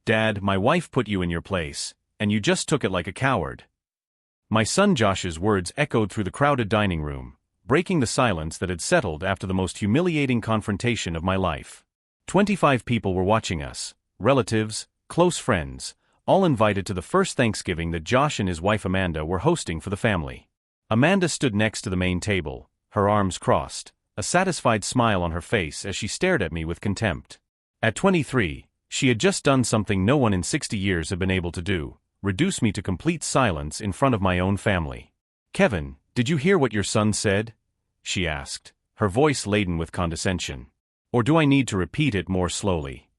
"Dad, my wife put you in your place, and you just took it like a coward." My son Josh's words echoed through the crowded dining room, breaking the silence that had settled after the most humiliating confrontation of my life. 25 people were watching us, relatives, close friends, all invited to the first Thanksgiving that Josh and his wife Amanda were hosting for the family. Amanda stood next to the main table, her arms crossed, a satisfied smile on her face as she stared at me with contempt. At 23, she had just done something no one in 60 years had been able to do: reduce me to complete silence in front of my own family. "Kevin, did you hear what your son said?" she asked, her voice laden with condescension. "Or do I need to repeat it more slowly?"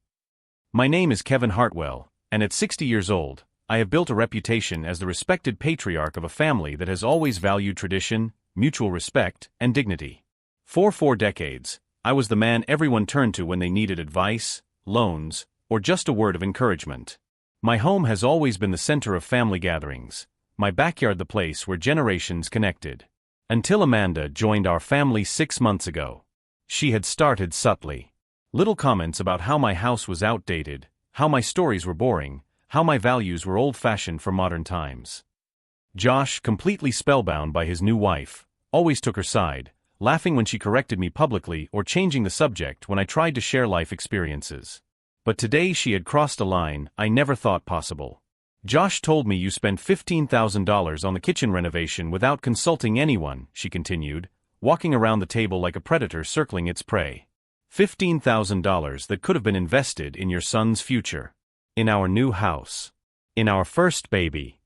My name is Kevin Hartwell, and at 60 years old, I have built a reputation as the respected patriarch of a family that has always valued tradition, mutual respect, and dignity. For 4 decades, I was the man everyone turned to when they needed advice, loans, or just a word of encouragement. My home has always been the center of family gatherings, my backyard the place where generations connected. Until Amanda joined our family 6 months ago. She had started subtly. Little comments about how my house was outdated, how my stories were boring, how my values were old-fashioned for modern times. Josh, completely spellbound by his new wife, always took her side, laughing when she corrected me publicly or changing the subject when I tried to share life experiences. But today she had crossed a line I never thought possible. "Josh told me you spent $15,000 on the kitchen renovation without consulting anyone," she continued, walking around the table like a predator circling its prey. $15,000 that could have been invested in your son's future. In our new house. In our first baby.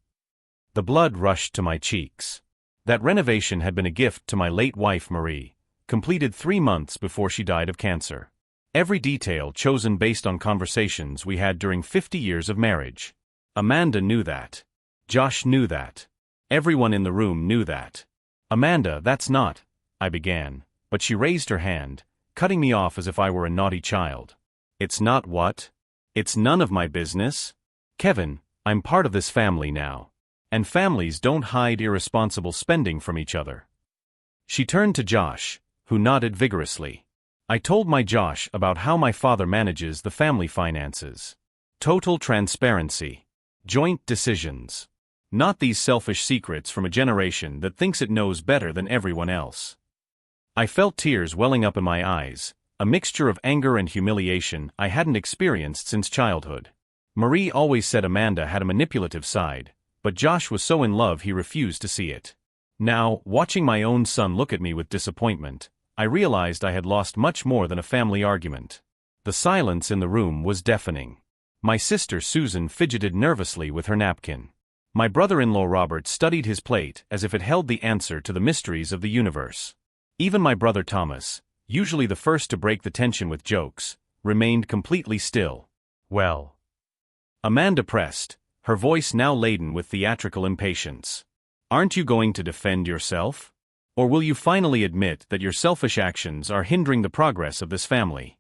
The blood rushed to my cheeks. That renovation had been a gift to my late wife Marie, completed 3 months before she died of cancer. Every detail chosen based on conversations we had during 50 years of marriage. Amanda knew that. Josh knew that. Everyone in the room knew that. "Amanda, that's not," I began, but she raised her hand, cutting me off as if I were a naughty child. "It's not what? It's none of my business? Kevin, I'm part of this family now. And families don't hide irresponsible spending from each other." She turned to Josh, who nodded vigorously. I told my Josh about how my father manages the family finances. Total transparency. Joint decisions. Not these selfish secrets from a generation that thinks it knows better than everyone else. I felt tears welling up in my eyes, a mixture of anger and humiliation I hadn't experienced since childhood. Marie always said Amanda had a manipulative side, but Josh was so in love he refused to see it. Now, watching my own son look at me with disappointment, I realized I had lost much more than a family argument. The silence in the room was deafening. My sister Susan fidgeted nervously with her napkin. My brother-in-law Robert studied his plate as if it held the answer to the mysteries of the universe. Even my brother Thomas, usually the first to break the tension with jokes, remained completely still. "Well?" Amanda pressed, her voice now laden with theatrical impatience. "Aren't you going to defend yourself? Or will you finally admit that your selfish actions are hindering the progress of this family?"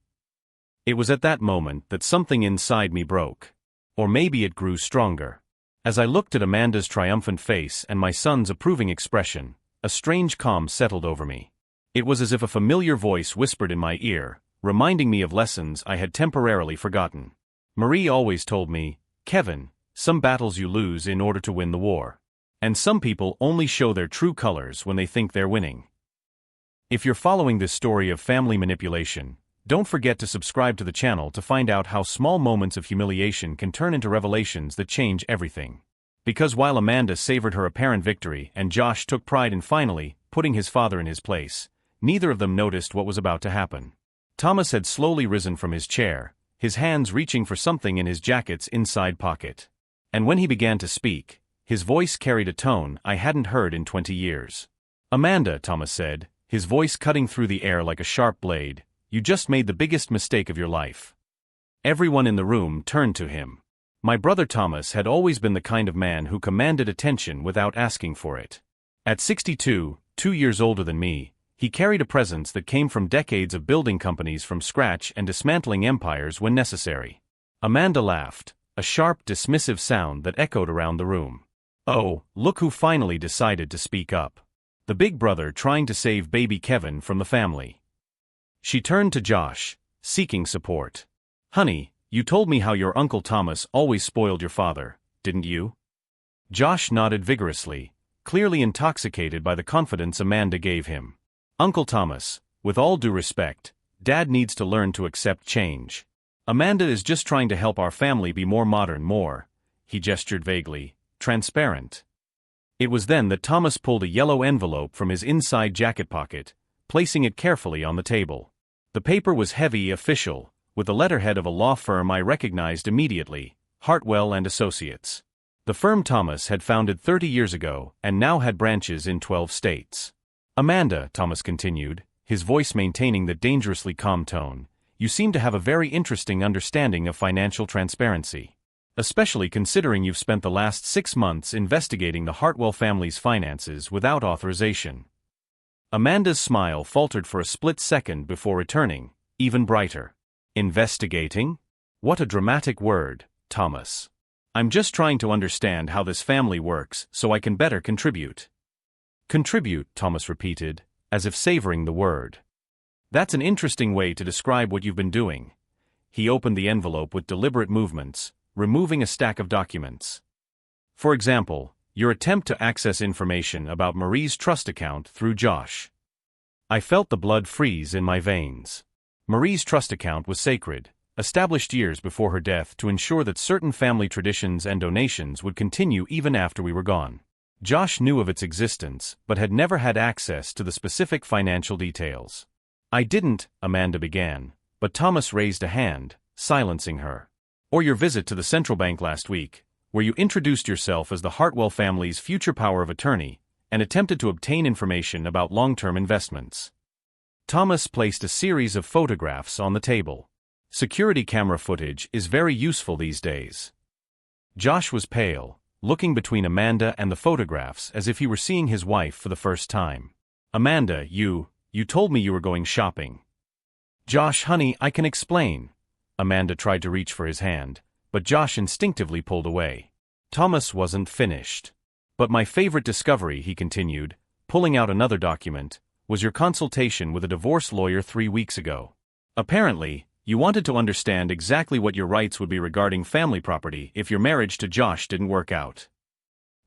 It was at that moment that something inside me broke. Or maybe it grew stronger. As I looked at Amanda's triumphant face and my son's approving expression, a strange calm settled over me. It was as if a familiar voice whispered in my ear, reminding me of lessons I had temporarily forgotten. Marie always told me, "Kevin, some battles you lose in order to win the war. And some people only show their true colors when they think they're winning." If you're following this story of family manipulation, don't forget to subscribe to the channel to find out how small moments of humiliation can turn into revelations that change everything. Because while Amanda savored her apparent victory and Josh took pride in finally putting his father in his place, neither of them noticed what was about to happen. Thomas had slowly risen from his chair, his hands reaching for something in his jacket's inside pocket. And when he began to speak, his voice carried a tone I hadn't heard in 20 years. "Amanda," Thomas said, his voice cutting through the air like a sharp blade, "you just made the biggest mistake of your life." Everyone in the room turned to him. My brother Thomas had always been the kind of man who commanded attention without asking for it. At 62, 2 years older than me, he carried a presence that came from decades of building companies from scratch and dismantling empires when necessary. Amanda laughed, a sharp, dismissive sound that echoed around the room. "Oh, look who finally decided to speak up. The big brother trying to save baby Kevin from the family." She turned to Josh, seeking support. "Honey, You told me how your Uncle Thomas always spoiled your father, didn't you? Josh nodded vigorously, clearly intoxicated by the confidence Amanda gave him. Uncle Thomas, with all due respect, Dad needs to learn to accept change. Amanda is just trying to help our family be more modern, more, he gestured vaguely, transparent. It was then that Thomas pulled a yellow envelope from his inside jacket pocket, placing it carefully on the table. The paper was heavy, official, with the letterhead of a law firm I recognized immediately, Hartwell and Associates. The firm Thomas had founded 30 years ago and now had branches in 12 states. Amanda, Thomas continued, his voice maintaining the dangerously calm tone, you seem to have a very interesting understanding of financial transparency. Especially considering you've spent the last 6 months investigating the Hartwell family's finances without authorization. Amanda's smile faltered for a split second before returning, even brighter. Investigating? What a dramatic word, Thomas. I'm just trying to understand how this family works so I can better contribute. Contribute, Thomas repeated, as if savoring the word. That's an interesting way to describe what you've been doing. He opened the envelope with deliberate movements, removing a stack of documents. For example, your attempt to access information about Marie's trust account through Josh. I felt the blood freeze in my veins. Marie's trust account was sacred, established years before her death to ensure that certain family traditions and donations would continue even after we were gone. Josh knew of its existence, but had never had access to the specific financial details. I didn't, Amanda began, but Thomas raised a hand, silencing her. Or your visit to the central bank last week, where you introduced yourself as the Hartwell family's future power of attorney and attempted to obtain information about long-term investments. Thomas placed a series of photographs on the table. Security camera footage is very useful these days. Josh was pale, looking between Amanda and the photographs as if he were seeing his wife for the first time. Amanda, you told me you were going shopping. Josh, honey, I can explain. Amanda tried to reach for his hand, but Josh instinctively pulled away. Thomas wasn't finished. But my favorite discovery, he continued, pulling out another document, was your consultation with a divorce lawyer 3 weeks ago. Apparently, you wanted to understand exactly what your rights would be regarding family property if your marriage to Josh didn't work out.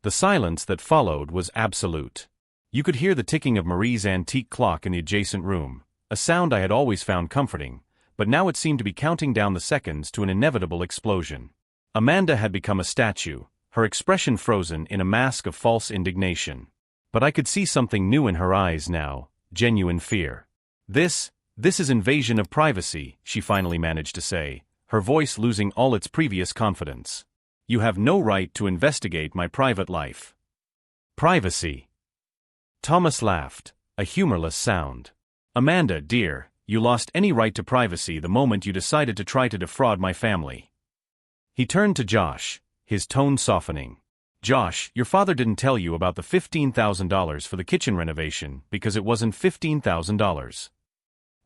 The silence that followed was absolute. You could hear the ticking of Marie's antique clock in the adjacent room, a sound I had always found comforting, but now it seemed to be counting down the seconds to an inevitable explosion. Amanda had become a statue, her expression frozen in a mask of false indignation. But I could see something new in her eyes now, genuine fear. This is invasion of privacy, she finally managed to say, her voice losing all its previous confidence. You have no right to investigate my private life. Privacy. Thomas laughed, a humorless sound. Amanda, dear, you lost any right to privacy the moment you decided to try to defraud my family. He turned to Josh, his tone softening. Josh, your father didn't tell you about the $15,000 for the kitchen renovation because it wasn't $15,000.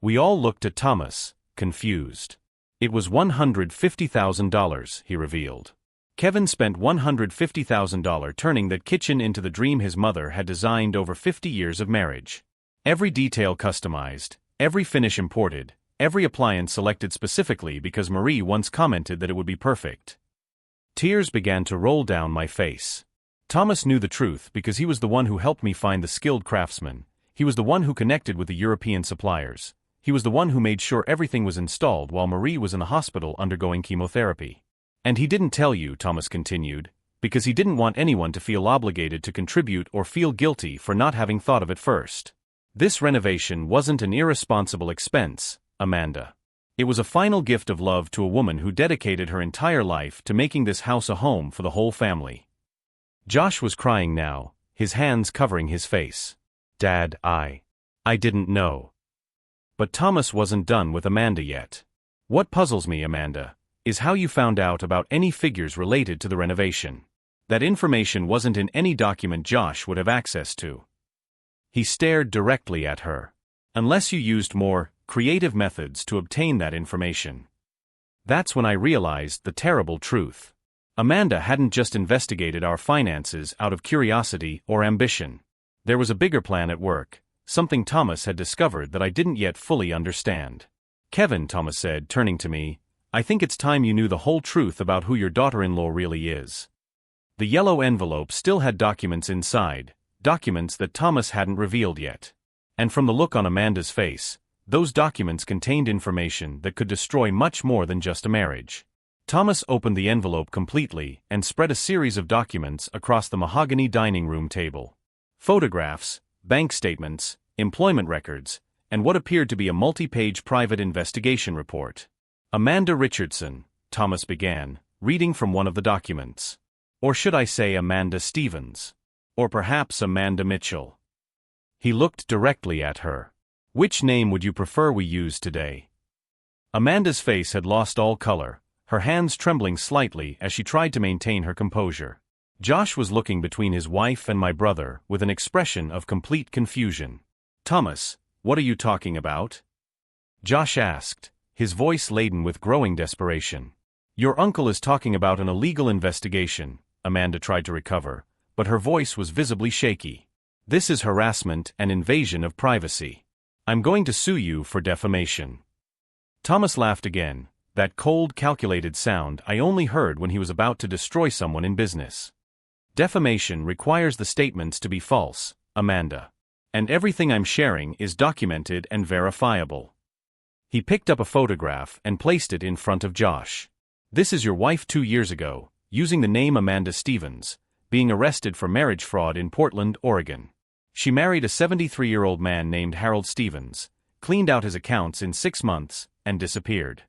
We all looked at Thomas, confused. It was $150,000, he revealed. Kevin spent $150,000 turning that kitchen into the dream his mother had designed over 50 years of marriage. Every detail customized, every finish imported, every appliance selected specifically because Marie once commented that it would be perfect. Tears began to roll down my face. Thomas knew the truth because he was the one who helped me find the skilled craftsmen. He was the one who connected with the European suppliers. He was the one who made sure everything was installed while Marie was in the hospital undergoing chemotherapy. And he didn't tell you, Thomas continued, because he didn't want anyone to feel obligated to contribute or feel guilty for not having thought of it first. This renovation wasn't an irresponsible expense, Amanda. It was a final gift of love to a woman who dedicated her entire life to making this house a home for the whole family. Josh was crying now, his hands covering his face. Dad, I didn't know. But Thomas wasn't done with Amanda yet. What puzzles me, Amanda, is how you found out about any figures related to the renovation. That information wasn't in any document Josh would have access to. He stared directly at her. Unless you used more creative methods to obtain that information. That's when I realized the terrible truth. Amanda hadn't just investigated our finances out of curiosity or ambition. There was a bigger plan at work, something Thomas had discovered that I didn't yet fully understand. Kevin, Thomas said, turning to me, I think it's time you knew the whole truth about who your daughter-in-law really is. The yellow envelope still had documents inside, documents that Thomas hadn't revealed yet. And from the look on Amanda's face, those documents contained information that could destroy much more than just a marriage. Thomas opened the envelope completely and spread a series of documents across the mahogany dining room table. Photographs, bank statements, employment records, and what appeared to be a multi-page private investigation report. Amanda Richardson, Thomas began, reading from one of the documents. Or should I say Amanda Stevens? Or perhaps Amanda Mitchell? He looked directly at her. Which name would you prefer we use today? Amanda's face had lost all color, her hands trembling slightly as she tried to maintain her composure. Josh was looking between his wife and my brother with an expression of complete confusion. Thomas, what are you talking about? Josh asked, his voice laden with growing desperation. Your uncle is talking about an illegal investigation, Amanda tried to recover, but her voice was visibly shaky. This is harassment and invasion of privacy. I'm going to sue you for defamation. Thomas laughed again, that cold, calculated sound I only heard when he was about to destroy someone in business. Defamation requires the statements to be false, Amanda. And everything I'm sharing is documented and verifiable. He picked up a photograph and placed it in front of Josh. This is your wife 2 years ago, using the name Amanda Stevens, being arrested for marriage fraud in Portland, Oregon. She married a 73-year-old man named Harold Stevens, cleaned out his accounts in 6 months, and disappeared.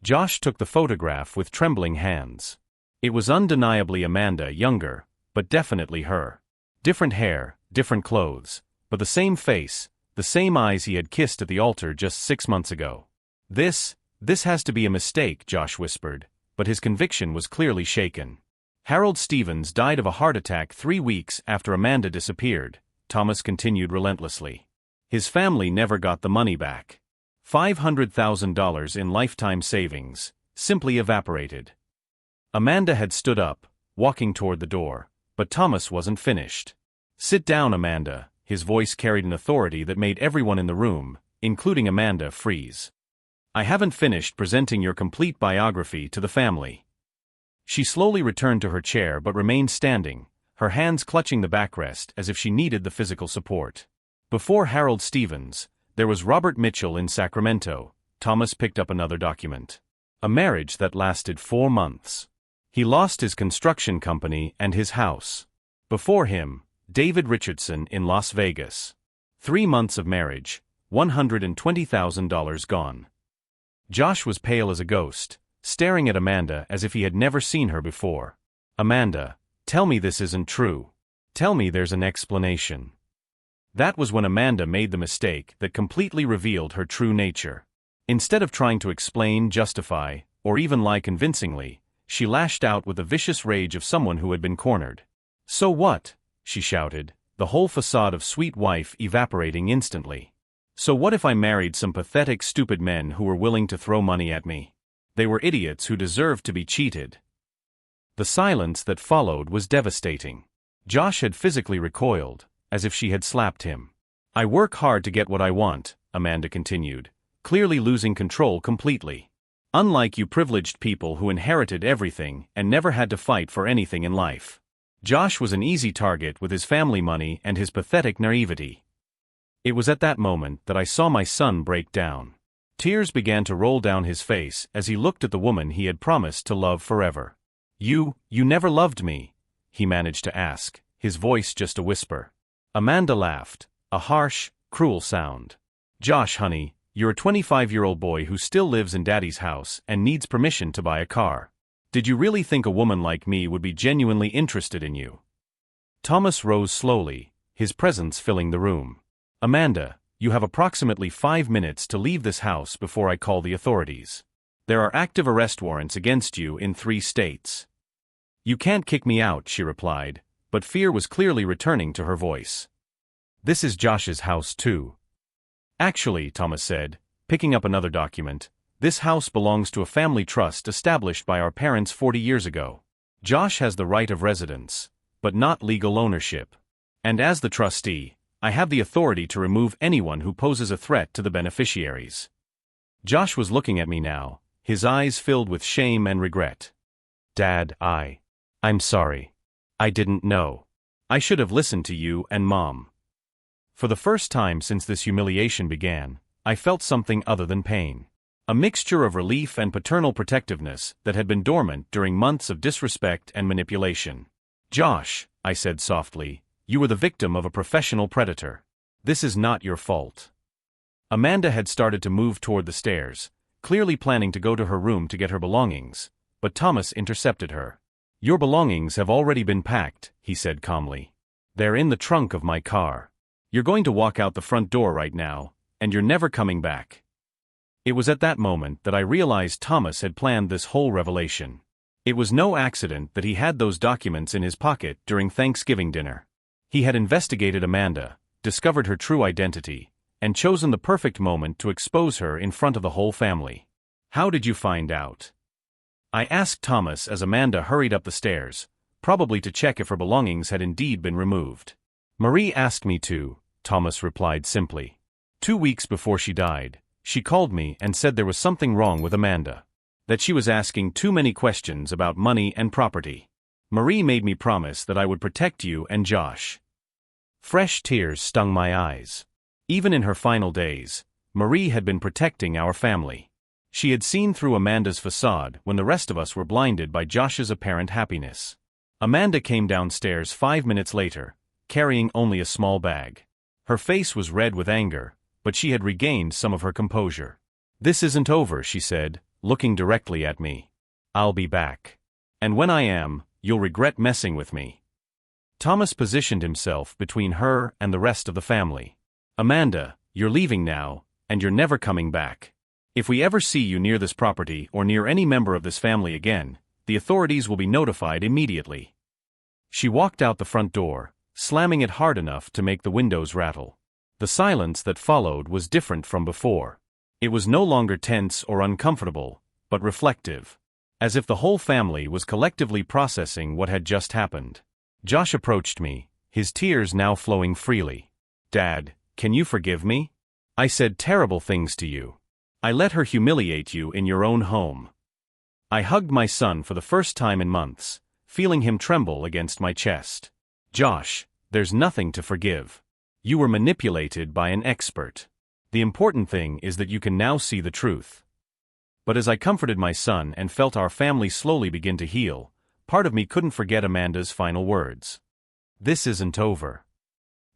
Josh took the photograph with trembling hands. It was undeniably Amanda, younger, but definitely her. Different hair, different clothes, but the same face, the same eyes he had kissed at the altar just 6 months ago. This has to be a mistake, Josh whispered, but his conviction was clearly shaken. Harold Stevens died of a heart attack 3 weeks after Amanda disappeared, Thomas continued relentlessly. His family never got the money back. $500,000 in lifetime savings simply evaporated. Amanda had stood up, walking toward the door, but Thomas wasn't finished. Sit down, Amanda. His voice carried an authority that made everyone in the room, including Amanda, freeze. I haven't finished presenting your complete biography to the family. She slowly returned to her chair but remained standing, her hands clutching the backrest as if she needed the physical support. Before Harold Stevens, there was Robert Mitchell in Sacramento. Thomas picked up another document. A marriage that lasted 4 months. He lost his construction company and his house. Before him, David Richardson in Las Vegas. 3 months of marriage, $120,000 gone. Josh was pale as a ghost, staring at Amanda as if he had never seen her before. Amanda, tell me this isn't true. Tell me there's an explanation. That was when Amanda made the mistake that completely revealed her true nature. Instead of trying to explain, justify, or even lie convincingly, she lashed out with the vicious rage of someone who had been cornered. So what? She shouted, the whole facade of sweet wife evaporating instantly. So what if I married some pathetic, stupid men who were willing to throw money at me? They were idiots who deserved to be cheated. The silence that followed was devastating. Josh had physically recoiled, as if she had slapped him. I work hard to get what I want, Amanda continued, clearly losing control completely. Unlike you privileged people who inherited everything and never had to fight for anything in life. Josh was an easy target with his family money and his pathetic naivety. It was at that moment that I saw my son break down. Tears began to roll down his face as he looked at the woman he had promised to love forever. You never loved me, he managed to ask, his voice just a whisper. Amanda laughed, a harsh, cruel sound. Josh, honey, you're a 25-year-old boy who still lives in Daddy's house and needs permission to buy a car. Did you really think a woman like me would be genuinely interested in you? Thomas rose slowly, his presence filling the room. Amanda, you have approximately 5 minutes to leave this house before I call the authorities. There are active arrest warrants against you in 3 states. You can't kick me out, she replied, but fear was clearly returning to her voice. This is Josh's house too. Actually, Thomas said, picking up another document, this house belongs to a family trust established by our parents 40 years ago. Josh has the right of residence, but not legal ownership. And as the trustee, I have the authority to remove anyone who poses a threat to the beneficiaries. Josh was looking at me now, his eyes filled with shame and regret. "Dad, I'm sorry. I didn't know. I should have listened to you and Mom." For the first time since this humiliation began, I felt something other than pain. A mixture of relief and paternal protectiveness that had been dormant during months of disrespect and manipulation. "Josh," I said softly, "you were the victim of a professional predator. This is not your fault." Amanda had started to move toward the stairs, clearly planning to go to her room to get her belongings, but Thomas intercepted her. "Your belongings have already been packed," he said calmly. "They're in the trunk of my car. You're going to walk out the front door right now, and you're never coming back." It was at that moment that I realized Thomas had planned this whole revelation. It was no accident that he had those documents in his pocket during Thanksgiving dinner. He had investigated Amanda, discovered her true identity, and chosen the perfect moment to expose her in front of the whole family. "How did you find out?" I asked Thomas as Amanda hurried up the stairs, probably to check if her belongings had indeed been removed. "Marie asked me to," Thomas replied simply. 2 weeks before she died, she called me and said there was something wrong with Amanda. That she was asking too many questions about money and property. "Marie made me promise that I would protect you and Josh." Fresh tears stung my eyes. Even in her final days, Marie had been protecting our family. She had seen through Amanda's facade when the rest of us were blinded by Josh's apparent happiness. Amanda came downstairs 5 minutes later, carrying only a small bag. Her face was red with anger, but she had regained some of her composure. "This isn't over," she said, looking directly at me. "I'll be back. And when I am, you'll regret messing with me." Thomas positioned himself between her and the rest of the family. "Amanda, you're leaving now, and you're never coming back. If we ever see you near this property or near any member of this family again, the authorities will be notified immediately." She walked out the front door, slamming it hard enough to make the windows rattle. The silence that followed was different from before. It was no longer tense or uncomfortable, but reflective. As if the whole family was collectively processing what had just happened. Josh approached me, his tears now flowing freely. "Dad, can you forgive me? I said terrible things to you. I let her humiliate you in your own home." I hugged my son for the first time in months, feeling him tremble against my chest. "Josh, there's nothing to forgive. You were manipulated by an expert. The important thing is that you can now see the truth." But as I comforted my son and felt our family slowly begin to heal, part of me couldn't forget Amanda's final words. "This isn't over."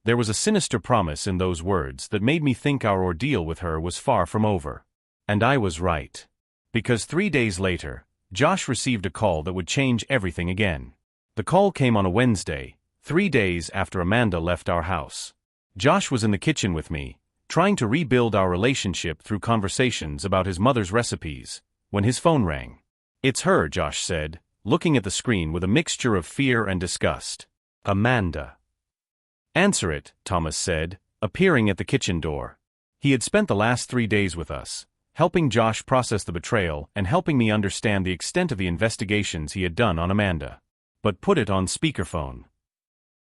There was a sinister promise in those words that made me think our ordeal with her was far from over. And I was right. Because 3 days later, Josh received a call that would change everything again. The call came on a Wednesday, 3 days after Amanda left our house. Josh was in the kitchen with me, trying to rebuild our relationship through conversations about his mother's recipes, when his phone rang. "It's her," Josh said, looking at the screen with a mixture of fear and disgust. "Amanda." "Answer it," Thomas said, appearing at the kitchen door. He had spent the last 3 days with us, helping Josh process the betrayal and helping me understand the extent of the investigations he had done on Amanda. "But put it on speakerphone."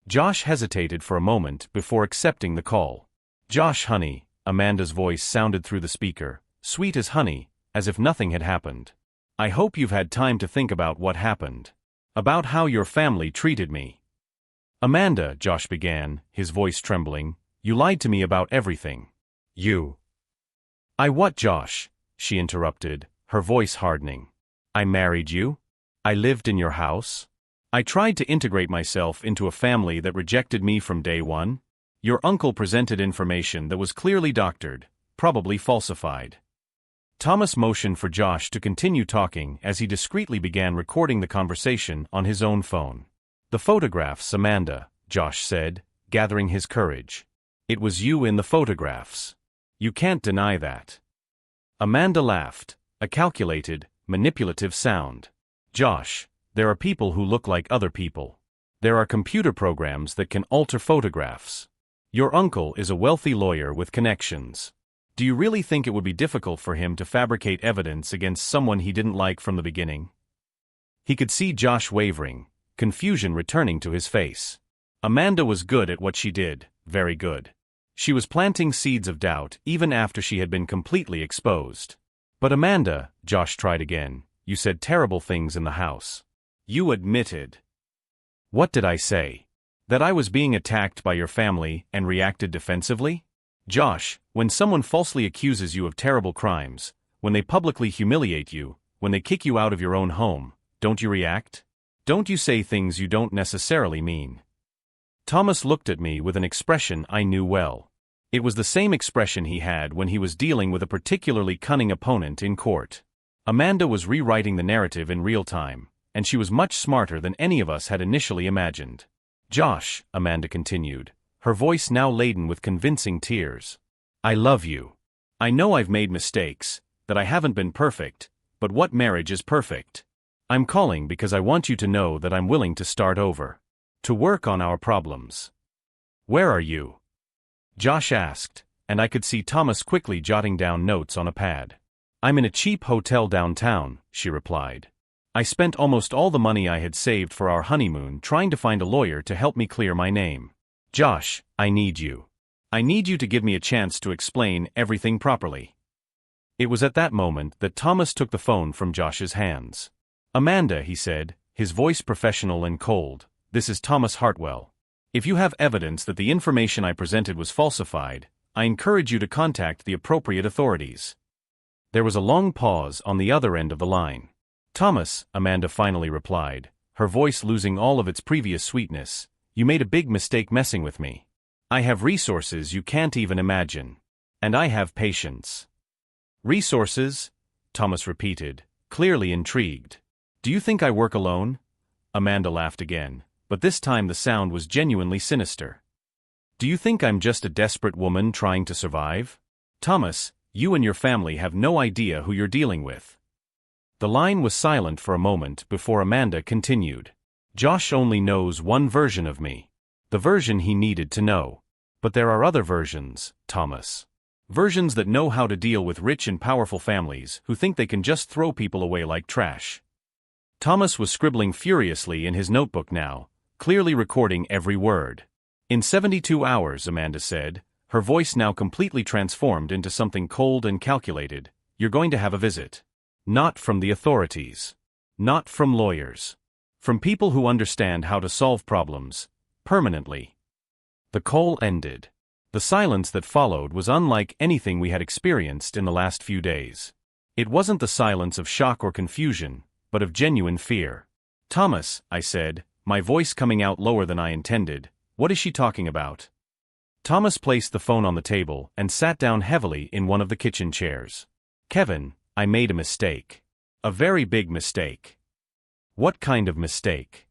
Josh hesitated for a moment before accepting the call. "Josh, honey," Amanda's voice sounded through the speaker, sweet as honey, as if nothing had happened. "I hope you've had time to think about what happened. About how your family treated me." "Amanda," Josh began, his voice trembling, "you lied to me about everything." "You." "I what, Josh?" she interrupted, her voice hardening. "I married you? I lived in your house? I tried to integrate myself into a family that rejected me from day one? Your uncle presented information that was clearly doctored, probably falsified." Thomas motioned for Josh to continue talking as he discreetly began recording the conversation on his own phone. "The photographs, Amanda," Josh said, gathering his courage. "It was you in the photographs. You can't deny that." Amanda laughed, a calculated, manipulative sound. "Josh, there are people who look like other people. There are computer programs that can alter photographs. Your uncle is a wealthy lawyer with connections. Do you really think it would be difficult for him to fabricate evidence against someone he didn't like from the beginning?" He could see Josh wavering, confusion returning to his face. Amanda was good at what she did, very good. She was planting seeds of doubt even after she had been completely exposed. But Amanda, Josh tried again, you said terrible things in the house. You admitted. What did I say? That I was being attacked by your family and reacted defensively? Josh, when someone falsely accuses you of terrible crimes, when they publicly humiliate you, when they kick you out of your own home, don't you react? Don't you say things you don't necessarily mean? Thomas looked at me with an expression I knew well. It was the same expression he had when he was dealing with a particularly cunning opponent in court. Amanda was rewriting the narrative in real time, and she was much smarter than any of us had initially imagined. Josh, Amanda continued, her voice now laden with convincing tears. I love you. I know I've made mistakes, that I haven't been perfect, but what marriage is perfect? I'm calling because I want you to know that I'm willing to start over. To work on our problems. Where are you? Josh asked, and I could see Thomas quickly jotting down notes on a pad. I'm in a cheap hotel downtown, she replied. I spent almost all the money I had saved for our honeymoon trying to find a lawyer to help me clear my name. Josh, I need you. I need you to give me a chance to explain everything properly. It was at that moment that Thomas took the phone from Josh's hands. Amanda, he said, his voice professional and cold, this is Thomas Hartwell. If you have evidence that the information I presented was falsified, I encourage you to contact the appropriate authorities. There was a long pause on the other end of the line. Thomas, Amanda finally replied, her voice losing all of its previous sweetness, you made a big mistake messing with me. I have resources you can't even imagine. And I have patience. Resources? Thomas repeated, clearly intrigued. Do you think I work alone? Amanda laughed again, but this time the sound was genuinely sinister. Do you think I'm just a desperate woman trying to survive? Thomas, you and your family have no idea who you're dealing with. The line was silent for a moment before Amanda continued. Josh only knows one version of me. The version he needed to know. But there are other versions, Thomas. Versions that know how to deal with rich and powerful families who think they can just throw people away like trash. Thomas was scribbling furiously in his notebook now, clearly recording every word. In 72 hours, Amanda said, her voice now completely transformed into something cold and calculated, you're going to have a visit. Not from the authorities. Not from lawyers. From people who understand how to solve problems, permanently. The call ended. The silence that followed was unlike anything we had experienced in the last few days. It wasn't the silence of shock or confusion, but of genuine fear. Thomas, I said, my voice coming out lower than I intended, what is she talking about? Thomas placed the phone on the table and sat down heavily in one of the kitchen chairs. Kevin, I made a mistake. A very big mistake. What kind of mistake?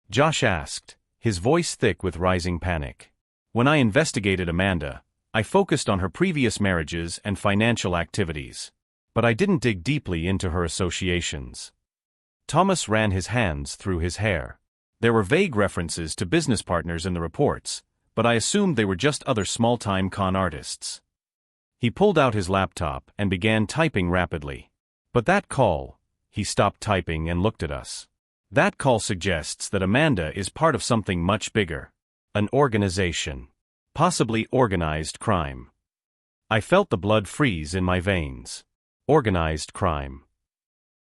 Josh asked, his voice thick with rising panic. When I investigated Amanda, I focused on her previous marriages and financial activities. But I didn't dig deeply into her associations. Thomas ran his hands through his hair. There were vague references to business partners in the reports, but I assumed they were just other small-time con artists. He pulled out his laptop and began typing rapidly. But that call, he stopped typing and looked at us. That call suggests that Amanda is part of something much bigger. An organization. Possibly organized crime. I felt the blood freeze in my veins. Organized crime.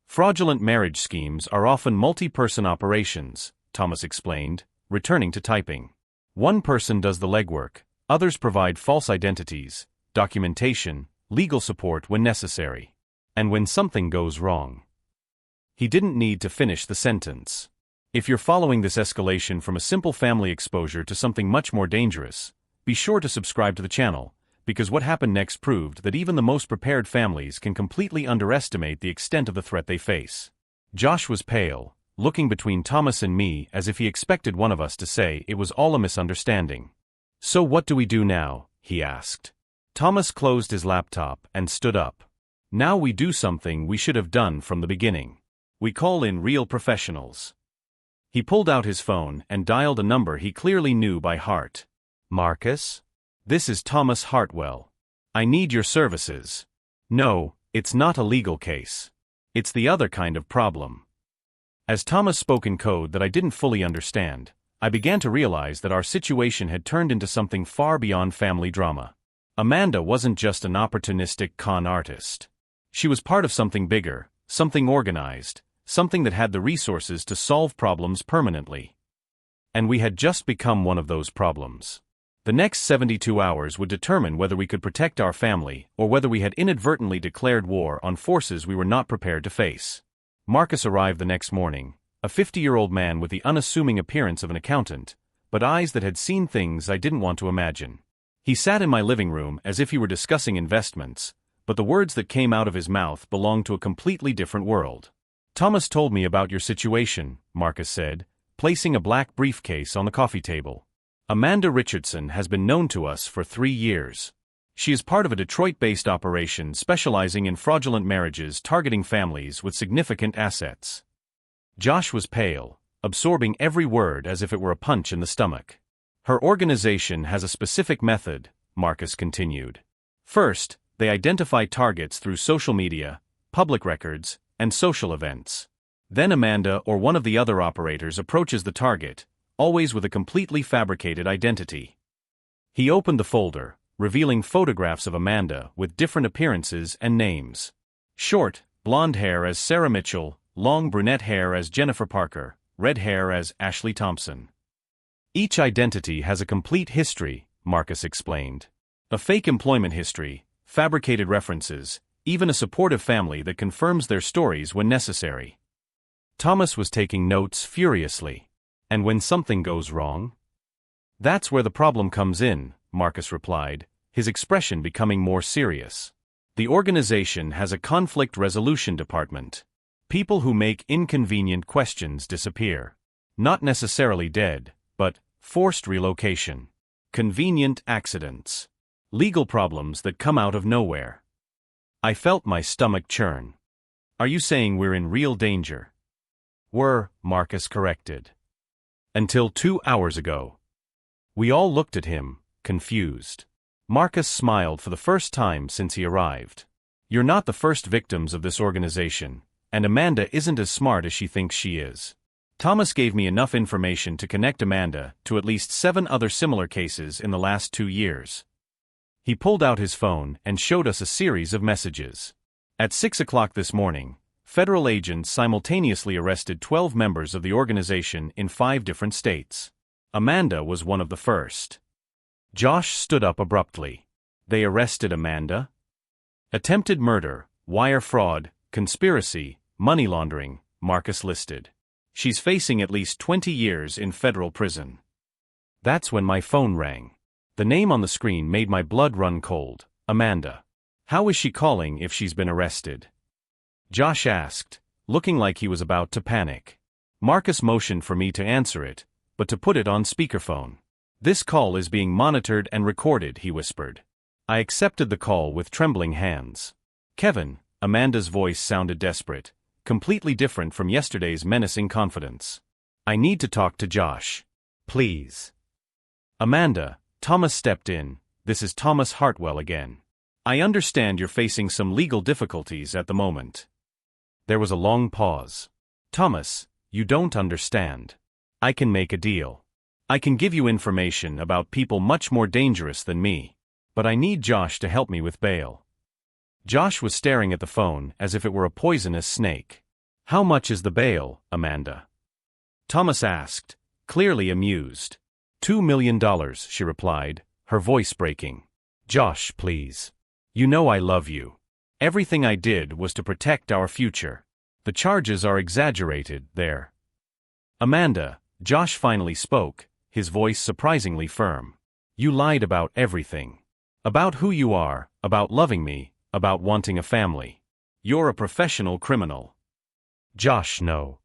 Fraudulent marriage schemes are often multi-person operations, Thomas explained, returning to typing. One person does the legwork, others provide false identities, documentation, legal support when necessary. And when something goes wrong. He didn't need to finish the sentence. If you're following this escalation from a simple family exposure to something much more dangerous, be sure to subscribe to the channel, because what happened next proved that even the most prepared families can completely underestimate the extent of the threat they face. Josh was pale, looking between Thomas and me as if he expected one of us to say it was all a misunderstanding. So what do we do now? He asked. Thomas closed his laptop and stood up. Now we do something we should have done from the beginning. We call in real professionals. He pulled out his phone and dialed a number he clearly knew by heart. Marcus? This is Thomas Hartwell. I need your services. No, it's not a legal case. It's the other kind of problem. As Thomas spoke in code that I didn't fully understand, I began to realize that our situation had turned into something far beyond family drama. Amanda wasn't just an opportunistic con artist. She was part of something bigger, something organized, something that had the resources to solve problems permanently. And we had just become one of those problems. The next 72 hours would determine whether we could protect our family or whether we had inadvertently declared war on forces we were not prepared to face. Marcus arrived the next morning, a 50-year-old man with the unassuming appearance of an accountant, but eyes that had seen things I didn't want to imagine. He sat in my living room as if he were discussing investments, but the words that came out of his mouth belonged to a completely different world. "Thomas told me about your situation," Marcus said, placing a black briefcase on the coffee table. "Amanda Richardson has been known to us for 3 years. She is part of a Detroit-based operation specializing in fraudulent marriages targeting families with significant assets." Josh was pale, absorbing every word as if it were a punch in the stomach. "Her organization has a specific method," Marcus continued. "First, they identify targets through social media, public records, and social events. Then Amanda or one of the other operators approaches the target, always with a completely fabricated identity." He opened the folder, revealing photographs of Amanda with different appearances and names. Short, blonde hair as Sarah Mitchell, long brunette hair as Jennifer Parker, red hair as Ashley Thompson. "Each identity has a complete history," Marcus explained. "A fake employment history, fabricated references, even a supportive family that confirms their stories when necessary." Thomas was taking notes furiously. "And when something goes wrong?" "That's where the problem comes in," Marcus replied, his expression becoming more serious. "The organization has a conflict resolution department. People who make inconvenient questions disappear. Not necessarily dead, but forced relocation. Convenient accidents. Legal problems that come out of nowhere." I felt my stomach churn. "Are you saying we're in real danger?" "Were," Marcus corrected. "Until 2 hours ago." We all looked at him, confused. Marcus smiled for the first time since he arrived. "You're not the first victims of this organization, and Amanda isn't as smart as she thinks she is. Thomas gave me enough information to connect Amanda to at least 7 other similar cases in the last 2 years." He pulled out his phone and showed us a series of messages. At 6 o'clock this morning, federal agents simultaneously arrested 12 members of the organization in 5 different states. Amanda was one of the first. Josh stood up abruptly. "They arrested Amanda?" "Attempted murder, wire fraud, conspiracy, money laundering," Marcus listed. "She's facing at least 20 years in federal prison." That's when my phone rang. The name on the screen made my blood run cold. "Amanda. How is she calling if she's been arrested?" Josh asked, looking like he was about to panic. Marcus motioned for me to answer it, but to put it on speakerphone. "This call is being monitored and recorded," he whispered. I accepted the call with trembling hands. "Kevin," Amanda's voice sounded desperate, completely different from yesterday's menacing confidence. "I need to talk to Josh. Please." "Amanda," Thomas stepped in, "this is Thomas Hartwell again. I understand you're facing some legal difficulties at the moment." There was a long pause. "Thomas, you don't understand. I can make a deal. I can give you information about people much more dangerous than me. But I need Josh to help me with bail." Josh was staring at the phone as if it were a poisonous snake. "How much is the bail, Amanda?" Thomas asked, clearly amused. $2 million, she replied, her voice breaking. "Josh, please. You know I love you. Everything I did was to protect our future. The charges are exaggerated there." "Amanda," Josh finally spoke, his voice surprisingly firm. "You lied about everything. About who you are, about loving me, about wanting a family. You're a professional criminal." "Josh, no."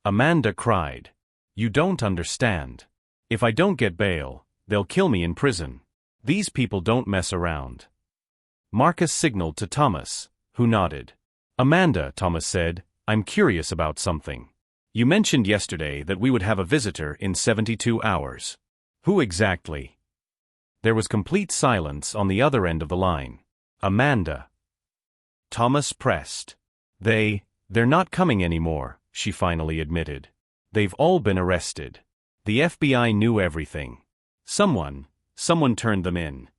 Amanda cried. "You don't understand. If I don't get bail, they'll kill me in prison. These people don't mess around." Marcus signaled to Thomas, who nodded. "Amanda," Thomas said, "I'm curious about something. You mentioned yesterday that we would have a visitor in 72 hours. Who exactly?" There was complete silence on the other end of the line. "Amanda." Thomas pressed. They're not coming anymore," she finally admitted. "They've all been arrested. The FBI knew everything. Someone turned them in."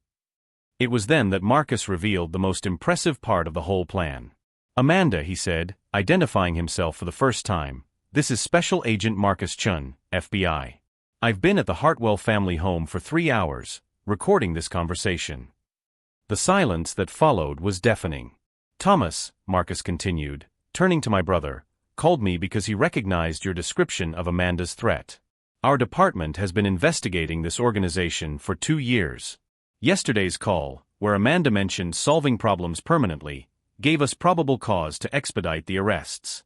It was then that Marcus revealed the most impressive part of the whole plan. "Amanda," he said, identifying himself for the first time, "this is Special Agent Marcus Chun, FBI. I've been at the Hartwell family home for 3 hours, recording this conversation." The silence that followed was deafening. "Thomas," Marcus continued, turning to my brother, "called me because he recognized your description of Amanda's threat. Our department has been investigating this organization for 2 years. Yesterday's call, where Amanda mentioned solving problems permanently, gave us probable cause to expedite the arrests."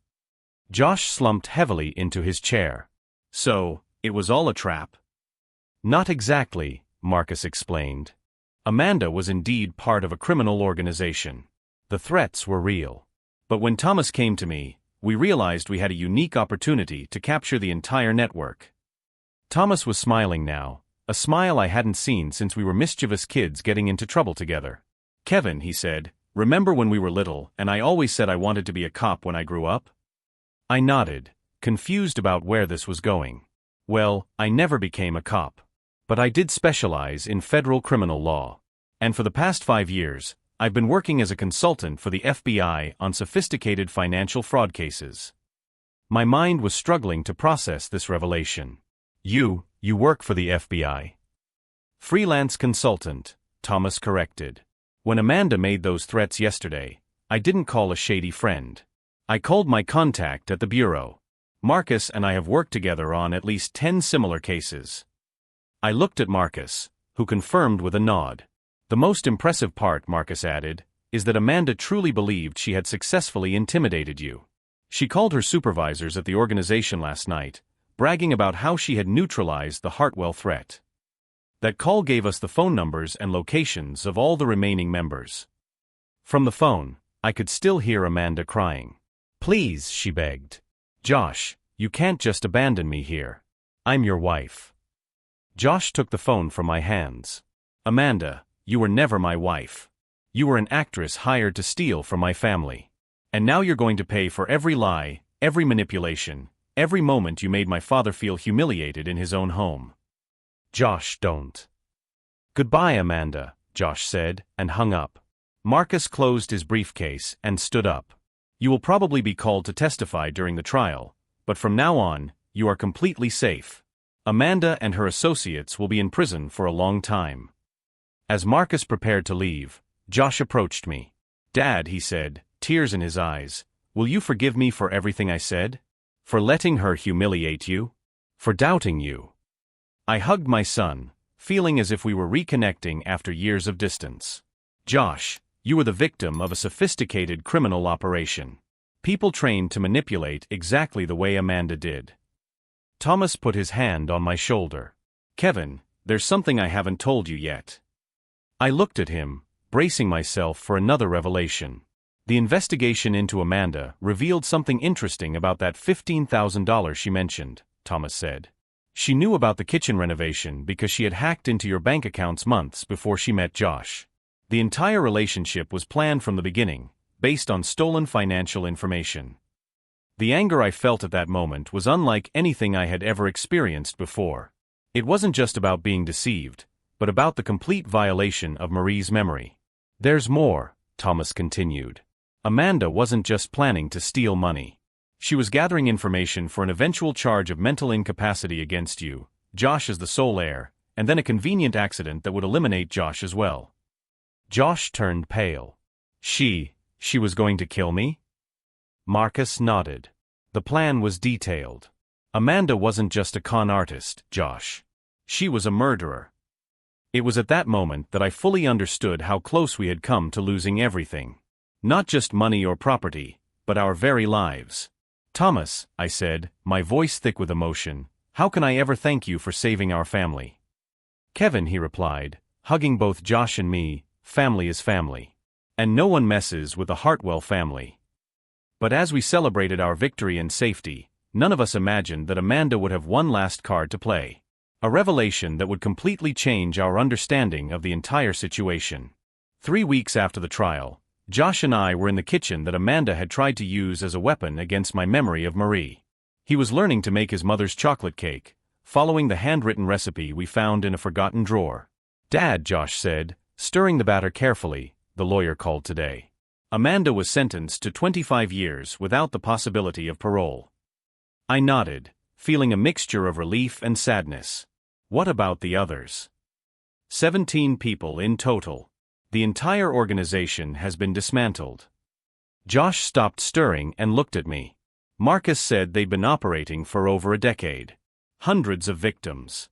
Josh slumped heavily into his chair. "So, it was all a trap?" "Not exactly," Marcus explained. "Amanda was indeed part of a criminal organization. The threats were real. But when Thomas came to me, we realized we had a unique opportunity to capture the entire network." Thomas was smiling now, a smile I hadn't seen since we were mischievous kids getting into trouble together. "Kevin," he said, "remember when we were little and I always said I wanted to be a cop when I grew up?" I nodded, confused about where this was going. "Well, I never became a cop. But I did specialize in federal criminal law. And for the past 5 years, I've been working as a consultant for the FBI on sophisticated financial fraud cases." My mind was struggling to process this revelation. You work for the FBI?" "Freelance consultant," Thomas corrected. "When Amanda made those threats yesterday, I didn't call a shady friend. I called my contact at the bureau. Marcus and I have worked together on at least 10 similar cases." I looked at Marcus, who confirmed with a nod. "The most impressive part," Marcus added, "is that Amanda truly believed she had successfully intimidated you. She called her supervisors at the organization last night, bragging about how she had neutralized the Hartwell threat. That call gave us the phone numbers and locations of all the remaining members." From the phone, I could still hear Amanda crying. "Please," she begged. "Josh, you can't just abandon me here. I'm your wife." Josh took the phone from my hands. "Amanda, you were never my wife. You were an actress hired to steal from my family. And now you're going to pay for every lie, every manipulation, every moment you made my father feel humiliated in his own home." "Josh, don't." "Goodbye, Amanda," Josh said, and hung up. Marcus closed his briefcase and stood up. "You will probably be called to testify during the trial, but from now on, you are completely safe. Amanda and her associates will be in prison for a long time." As Marcus prepared to leave, Josh approached me. "Dad," he said, tears in his eyes, "will you forgive me for everything I said? For letting her humiliate you? For doubting you?" I hugged my son, feeling as if we were reconnecting after years of distance. "Josh, you were the victim of a sophisticated criminal operation. People trained to manipulate exactly the way Amanda did." Thomas put his hand on my shoulder. "Kevin, there's something I haven't told you yet." I looked at him, bracing myself for another revelation. The investigation into Amanda revealed something interesting about that $15,000 she mentioned, Thomas said. "She knew about the kitchen renovation because she had hacked into your bank accounts months before she met Josh. The entire relationship was planned from the beginning, based on stolen financial information." The anger I felt at that moment was unlike anything I had ever experienced before. It wasn't just about being deceived, but about the complete violation of Marie's memory. "There's more," Thomas continued. "Amanda wasn't just planning to steal money. She was gathering information for an eventual charge of mental incapacity against you, Josh as the sole heir, and then a convenient accident that would eliminate Josh as well." Josh turned pale. She was going to kill me?" Marcus nodded. "The plan was detailed. Amanda wasn't just a con artist, Josh. She was a murderer." It was at that moment that I fully understood how close we had come to losing everything. Not just money or property, but our very lives. "Thomas," I said, my voice thick with emotion, "how can I ever thank you for saving our family?" "Kevin," he replied, hugging both Josh and me, "family is family. And no one messes with the Hartwell family." But as we celebrated our victory and safety, none of us imagined that Amanda would have one last card to play. A revelation that would completely change our understanding of the entire situation. 3 weeks after the trial, Josh and I were in the kitchen that Amanda had tried to use as a weapon against my memory of Marie. He was learning to make his mother's chocolate cake, following the handwritten recipe we found in a forgotten drawer. "Dad," Josh said, Stirring the batter carefully, the lawyer called today. Amanda was sentenced to 25 years without the possibility of parole. I nodded, feeling a mixture of relief and sadness. What about the others? 17 people in total. The entire organization has been dismantled. Josh stopped stirring and looked at me. Marcus said they'd been operating for over a decade. Hundreds of victims.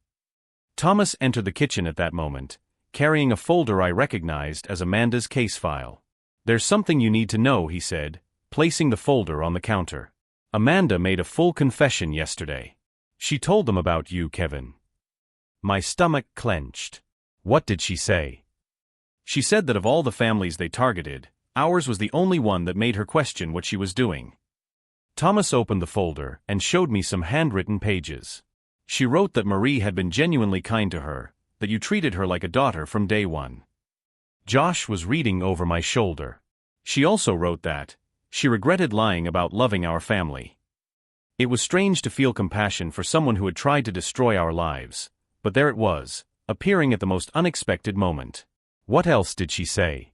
Thomas entered the kitchen at that moment, carrying a folder I recognized as Amanda's case file. "There's something you need to know," he said, placing the folder on the counter. "Amanda made a full confession yesterday. She told them about you, Kevin." My stomach clenched. What did she say? She said that of all the families they targeted, ours was the only one that made her question what she was doing. Thomas opened the folder and showed me some handwritten pages. She wrote that Marie had been genuinely kind to her, that you treated her like a daughter from day one. Josh was reading over my shoulder. She also wrote that she regretted lying about loving our family. It was strange to feel compassion for someone who had tried to destroy our lives, but there it was, appearing at the most unexpected moment. What else did she say?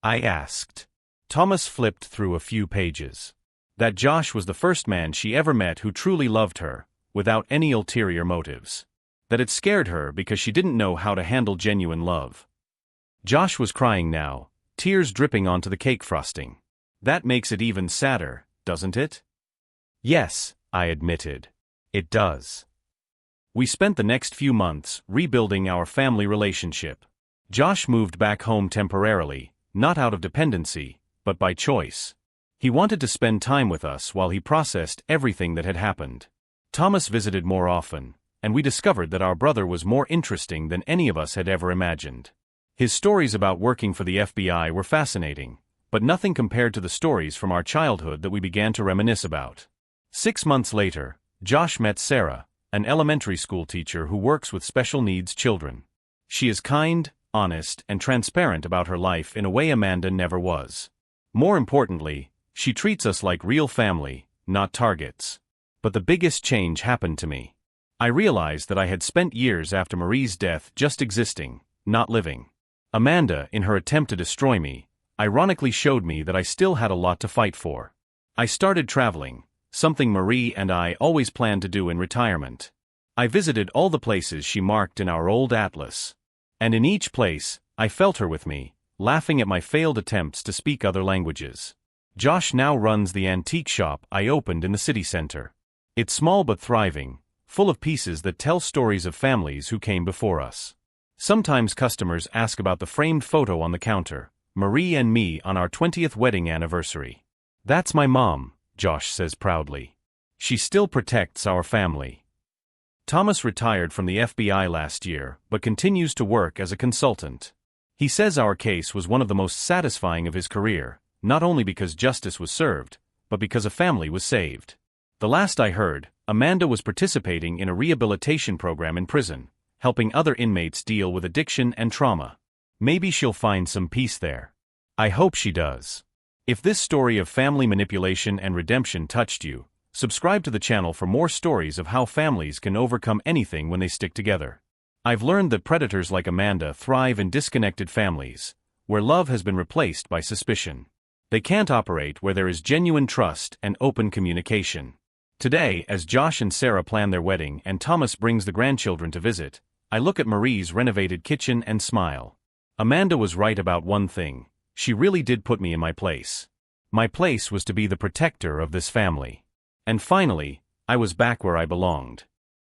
I asked. Thomas flipped through a few pages. That Josh was the first man she ever met who truly loved her, without any ulterior motives. That it scared her because she didn't know how to handle genuine love. Josh was crying now, tears dripping onto the cake frosting. That makes it even sadder, doesn't it? Yes, I admitted. It does. We spent the next few months rebuilding our family relationship. Josh moved back home temporarily, not out of dependency, but by choice. He wanted to spend time with us while he processed everything that had happened. Thomas visited more often, and we discovered that our brother was more interesting than any of us had ever imagined. His stories about working for the FBI were fascinating, but nothing compared to the stories from our childhood that we began to reminisce about. 6 months later, Josh met Sarah, an elementary school teacher who works with special needs children. She is kind, honest, and transparent about her life in a way Amanda never was. More importantly, she treats us like real family, not targets. But the biggest change happened to me. I realized that I had spent years after Marie's death just existing, not living. Amanda, in her attempt to destroy me, ironically showed me that I still had a lot to fight for. I started traveling, something Marie and I always planned to do in retirement. I visited all the places she marked in our old atlas. And in each place, I felt her with me, laughing at my failed attempts to speak other languages. Josh now runs the antique shop I opened in the city center. It's small but thriving, full of pieces that tell stories of families who came before us. Sometimes customers ask about the framed photo on the counter, Marie and me on our 20th wedding anniversary. "That's my mom," Josh says proudly. "She still protects our family." Thomas retired from the FBI last year, but continues to work as a consultant. He says our case was one of the most satisfying of his career, not only because justice was served, but because a family was saved. The last I heard, Amanda was participating in a rehabilitation program in prison, helping other inmates deal with addiction and trauma. Maybe she'll find some peace there. I hope she does. If this story of family manipulation and redemption touched you, subscribe to the channel for more stories of how families can overcome anything when they stick together. I've learned that predators like Amanda thrive in disconnected families, where love has been replaced by suspicion. They can't operate where there is genuine trust and open communication. Today, as Josh and Sarah plan their wedding and Thomas brings the grandchildren to visit, I look at Marie's renovated kitchen and smile. Amanda was right about one thing. She really did put me in my place. My place was to be the protector of this family. And finally, I was back where I belonged.